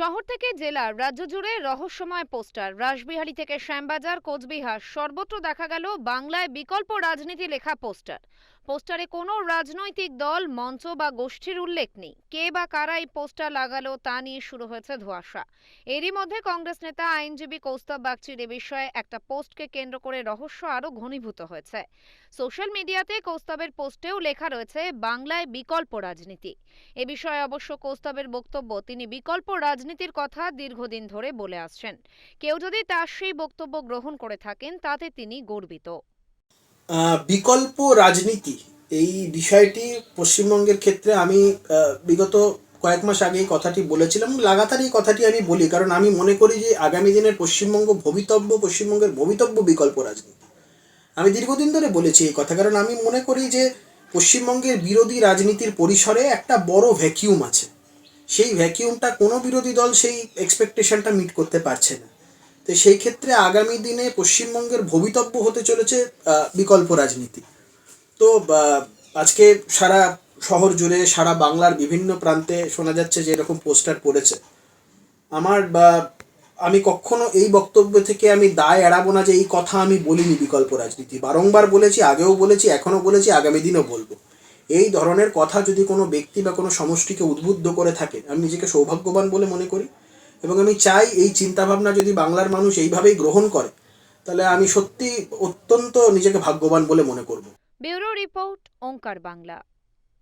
শহর থেকে জেলার রাজ্য জুড়ে রহস্যময় পোস্টার, রাসবিহারী থেকে শ্যামবাজার, কোচবিহার সর্বত্র দেখা গেল বাংলায় বিকল্প রাজনীতি লেখা পোস্টার। পোস্টারে কোনো রাজনৈতিক দল, মঞ্চ বা গোষ্ঠীর উল্লেখ নেই। কে বা কারা এই পোস্টার লাগালো তা নিয়ে শুরু হয়েছে ধোঁয়াশা। এরই মধ্যে কংগ্রেস নেতা আইনজীবী কৌস্তব বাগচির এ বিষয়ে একটা পোস্টকে কেন্দ্র করে রহস্য আরো ঘনীভূত হয়েছে। সোশ্যাল মিডিয়াতে কৌস্তবের পোস্টেও লেখা রয়েছে বাংলায় বিকল্প রাজনীতি। এ বিষয়ে অবশ্য কৌস্তবের বক্তব্য, তিনি বিকল্প রাজনীতির কথা দীর্ঘদিন ধরে বলে আসছেন। কেউ যদি তার সেই বক্তব্য গ্রহণ করে থাকেন তাতে তিনি গর্বিত। বিকল্প রাজনীতি এই বিষয়টি পশ্চিমবঙ্গের ক্ষেত্রে আমি বিগত কয়েক মাস আগে এই কথাটি বলেছিলাম। লাগাতার এই কথাটি আমি বলি, কারণ আমি মনে করি যে আগামী দিনের পশ্চিমবঙ্গের ভবিতব্য বিকল্প রাজনীতি। আমি দীর্ঘদিন ধরে বলেছি এই কথা, কারণ আমি মনে করি যে পশ্চিমবঙ্গের বিরোধী রাজনীতির পরিসরে একটা বড় ভ্যাকিউম আছে। সেই ভ্যাকিউমটা কোনো বিরোধী দল সেই এক্সপেকটেশনটা মিট করতে পারছে না। তো সেই ক্ষেত্রে আগামী দিনে পশ্চিমবঙ্গের ভবিতব্য হতে চলেছে বিকল্প রাজনীতি। তো আজকে সারা শহর জুড়ে, সারা বাংলার বিভিন্ন প্রান্তে শোনা যাচ্ছে যে এরকম পোস্টার পড়েছে। আমি কখনো এই বক্তব্য থেকে আমি দায় এড়াবো না যে এই কথা আমি বলিনি। বিকল্প রাজনীতি বারংবার বলেছি, আগেও বলেছি, এখনও বলেছি, আগামী দিনও বলবো। এই ধরনের কথা যদি কোনো ব্যক্তি বা কোনো সমষ্টিকে উদ্বুদ্ধ করে থাকে, আমি নিজেকে সৌভাগ্যবান বলে মনে করি। এবং আমি চাই এই চিন্তাভাবনা যদি বাংলার মানুষ এইভাবেই গ্রহণ করে, তাহলে আমি সত্যি অত্যন্ত নিজেকে ভাগ্যবান বলে মনে করব। ব্যুরো রিপোর্ট, ওঙ্কার বাংলা।